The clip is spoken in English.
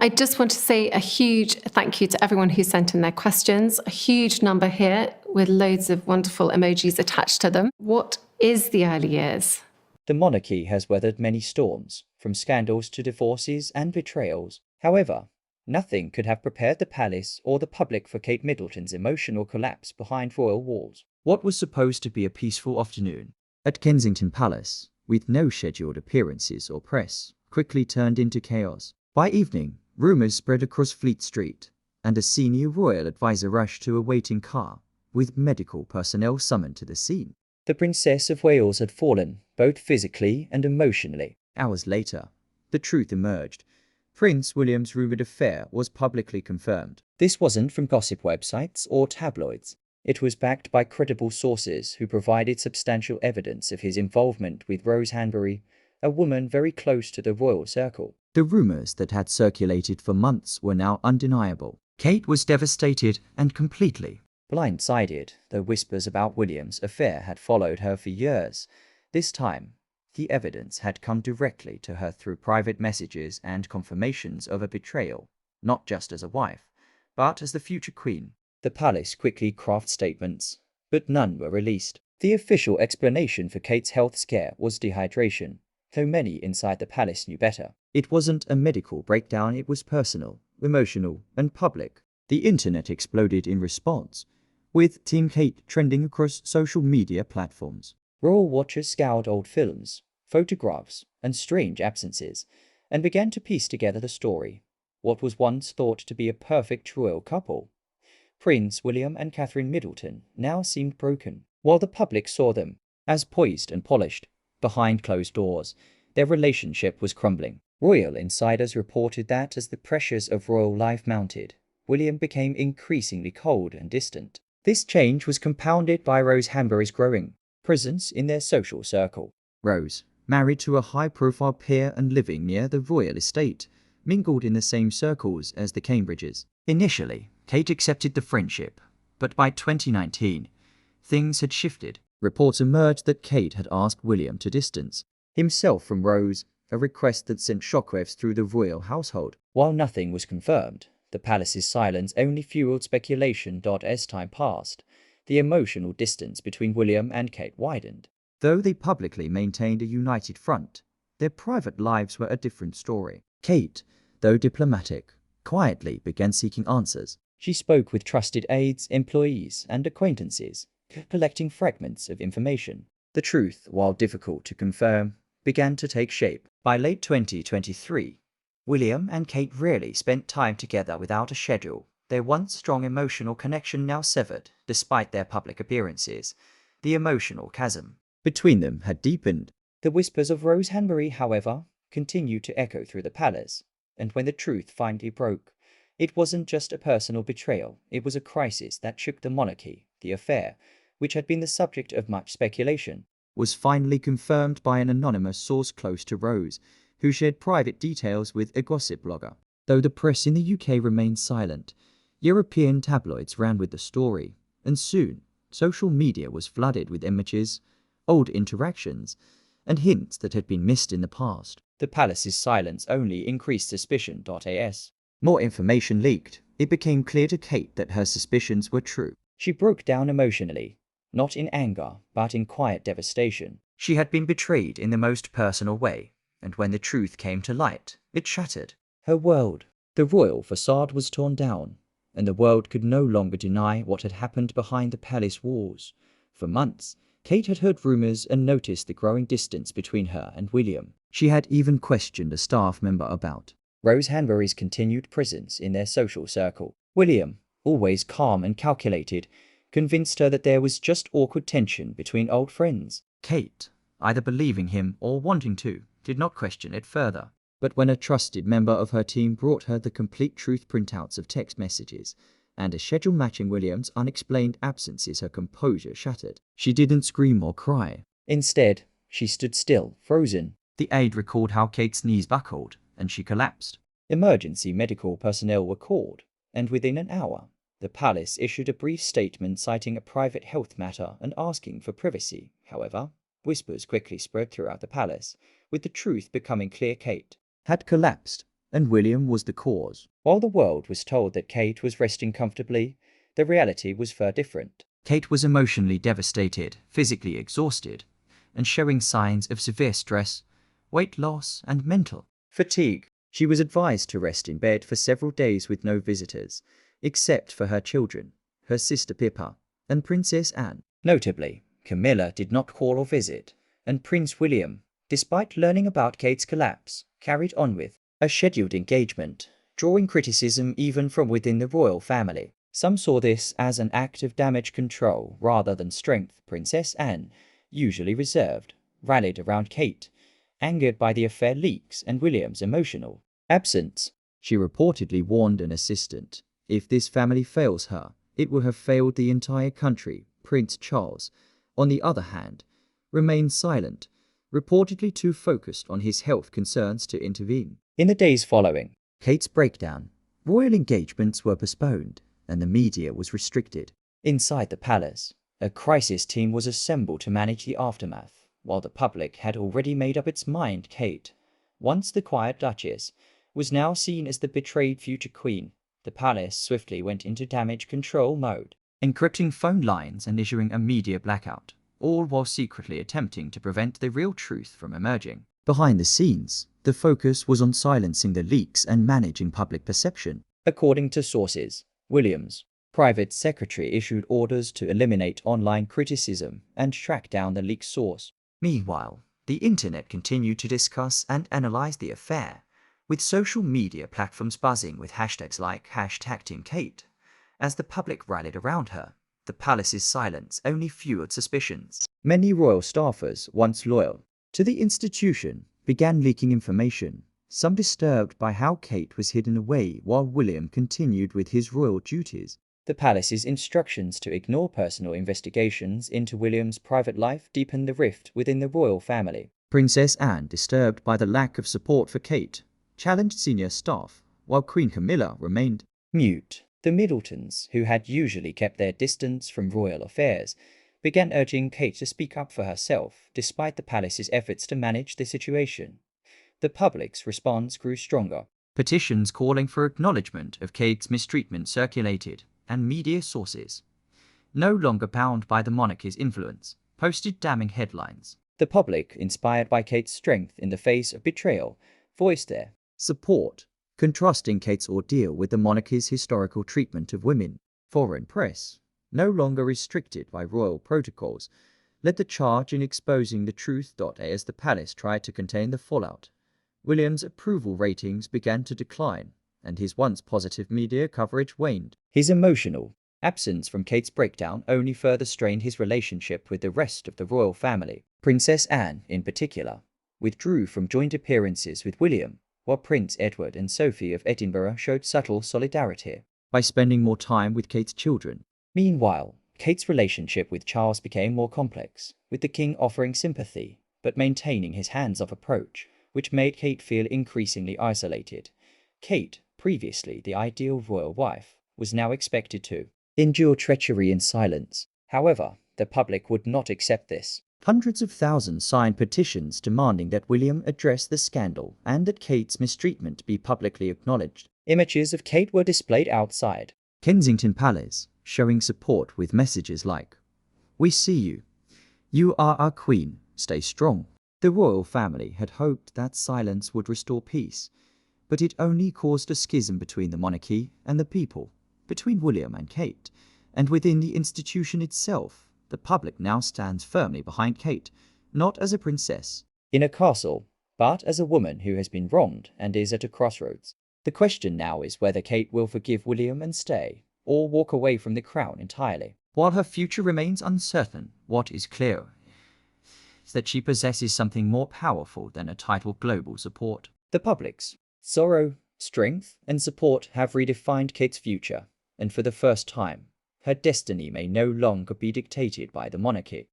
I just want to say a huge thank you to everyone who sent in their questions. A huge number here with loads of wonderful emojis attached to them. What is the early years? The monarchy has weathered many storms, from scandals to divorces and betrayals. However, nothing could have prepared the palace or the public for Kate Middleton's emotional collapse behind royal walls. What was supposed to be a peaceful afternoon at Kensington Palace, with no scheduled appearances or press, quickly turned into chaos. By evening, rumours spread across Fleet Street, and a senior royal advisor rushed to a waiting car, with medical personnel summoned to the scene. The Princess of Wales had fallen, both physically and emotionally. Hours later, the truth emerged. Prince William's rumoured affair was publicly confirmed. This wasn't from gossip websites or tabloids. It was backed by credible sources who provided substantial evidence of his involvement with Rose Hanbury, a woman very close to the royal circle. The rumours that had circulated for months were now undeniable. Kate was devastated and completely blindsided, though whispers about William's affair had followed her for years. This time, the evidence had come directly to her through private messages and confirmations of a betrayal, not just as a wife, but as the future queen. The palace quickly crafted statements, but none were released. The official explanation for Kate's health scare was dehydration, though many inside the palace knew better. It wasn't a medical breakdown, it was personal, emotional, and public. The internet exploded in response, with Team Kate trending across social media platforms. Royal watchers scoured old films, photographs, and strange absences, and began to piece together the story. What was once thought to be a perfect royal couple, Prince William and Catherine Middleton, now seemed broken. While the public saw them as poised and polished, behind closed doors, their relationship was crumbling. Royal insiders reported that as the pressures of royal life mounted, William became increasingly cold and distant. This change was compounded by Rose Hanbury's growing presence in their social circle. Rose, married to a high-profile peer and living near the royal estate, mingled in the same circles as the Cambridges. Initially, Kate accepted the friendship, but by 2019, things had shifted. Reports emerged that Kate had asked William to distance himself from Rose, a request that sent shockwaves through the royal household. While nothing was confirmed, the palace's silence only fueled speculation. As time passed, the emotional distance between William and Kate widened. Though they publicly maintained a united front, their private lives were a different story. Kate, though diplomatic, quietly began seeking answers. She spoke with trusted aides, employees, and acquaintances, collecting fragments of information. The truth, while difficult to confirm, began to take shape. By late 2023, William and Kate rarely spent time together without a schedule. Their once strong emotional connection now severed, despite their public appearances. The emotional chasm between them had deepened. The whispers of Rose Hanbury, however, continued to echo through the palace, and when the truth finally broke, it wasn't just a personal betrayal, it was a crisis that shook the monarchy. The affair, which had been the subject of much speculation, was finally confirmed by an anonymous source close to Rose, who shared private details with a gossip blogger. Though the press in the UK remained silent, European tabloids ran with the story, and soon social media was flooded with images, old interactions, and hints that had been missed in the past. The palace's silence only increased suspicion. As more information leaked, it became clear to Kate that her suspicions were true. She broke down emotionally, not in anger, but in quiet devastation. She had been betrayed in the most personal way, and when the truth came to light, it shattered her world. The royal facade was torn down, and the world could no longer deny what had happened behind the palace walls. For months, Kate had heard rumours and noticed the growing distance between her and William. She had even questioned a staff member about Rose Hanbury's continued presence in their social circle. William, always calm and calculated, convinced her that there was just awkward tension between old friends. Kate, either believing him or wanting to, did not question it further. But when a trusted member of her team brought her the complete truth printouts of text messages and a schedule matching William's unexplained absences, her composure shattered. She didn't scream or cry. Instead, she stood still, frozen. The aide recalled how Kate's knees buckled, and she collapsed. Emergency medical personnel were called, and within an hour, the palace issued a brief statement citing a private health matter and asking for privacy. However, whispers quickly spread throughout the palace, with the truth becoming clear. Kate had collapsed, and William was the cause. While the world was told that Kate was resting comfortably, the reality was far different. Kate was emotionally devastated, physically exhausted, and showing signs of severe stress, weight loss, and mental fatigue. She was advised to rest in bed for several days with no visitors, except for her children, her sister Pippa, and Princess Anne. Notably, Camilla did not call or visit, and Prince William, despite learning about Kate's collapse, carried on with a scheduled engagement, drawing criticism even from within the royal family. Some saw this as an act of damage control rather than strength. Princess Anne, usually reserved, rallied around Kate, angered by the affair leaks and William's emotional absence. She reportedly warned an assistant, "If this family fails her, it will have failed the entire country." Prince Charles, on the other hand, remained silent, reportedly too focused on his health concerns to intervene. In the days following Kate's breakdown, royal engagements were postponed and the media was restricted. Inside the palace, a crisis team was assembled to manage the aftermath, while the public had already made up its mind. Kate, once the quiet duchess, was now seen as the betrayed future queen. The palace swiftly went into damage control mode, encrypting phone lines and issuing a media blackout, all while secretly attempting to prevent the real truth from emerging. Behind the scenes, the focus was on silencing the leaks and managing public perception. According to sources, William's private secretary issued orders to eliminate online criticism and track down the leak source. Meanwhile, the internet continued to discuss and analyze the affair, with social media platforms buzzing with hashtags like #TeamKate. As the public rallied around her, the palace's silence only fueled suspicions. Many royal staffers, once loyal to the institution, began leaking information, some disturbed by how Kate was hidden away while William continued with his royal duties. The palace's instructions to ignore personal investigations into William's private life deepened the rift within the royal family. Princess Anne, disturbed by the lack of support for Kate, challenged senior staff, while Queen Camilla remained mute. The Middletons, who had usually kept their distance from royal affairs, began urging Kate to speak up for herself, despite the palace's efforts to manage the situation. The public's response grew stronger. Petitions calling for acknowledgement of Kate's mistreatment circulated, and media sources, no longer bound by the monarchy's influence, posted damning headlines. The public, inspired by Kate's strength in the face of betrayal, voiced their support, contrasting Kate's ordeal with the monarchy's historical treatment of women. Foreign press, no longer restricted by royal protocols, led the charge in exposing the truth. As the palace tried to contain the fallout, William's approval ratings began to decline, and his once positive media coverage waned. His emotional absence from Kate's breakdown only further strained his relationship with the rest of the royal family. Princess Anne, in particular, withdrew from joint appearances with William, while Prince Edward and Sophie of Edinburgh showed subtle solidarity by spending more time with Kate's children. Meanwhile, Kate's relationship with Charles became more complex, with the king offering sympathy, but maintaining his hands-off approach, which made Kate feel increasingly isolated. Kate, previously the ideal royal wife, was now expected to endure treachery in silence. However, the public would not accept this. Hundreds of thousands signed petitions demanding that William address the scandal and that Kate's mistreatment be publicly acknowledged. Images of Kate were displayed outside Kensington Palace, showing support with messages like, "We see you. You are our queen. Stay strong." The royal family had hoped that silence would restore peace, but it only caused a schism between the monarchy and the people, between William and Kate, and within the institution itself. The public now stands firmly behind Kate, not as a princess in a castle, but as a woman who has been wronged and is at a crossroads. The question now is whether Kate will forgive William and stay, or walk away from the crown entirely. While her future remains uncertain, what is clear is that she possesses something more powerful than a title: global support. The public's sorrow, strength, and support have redefined Kate's future, and for the first time, her destiny may no longer be dictated by the monarchy.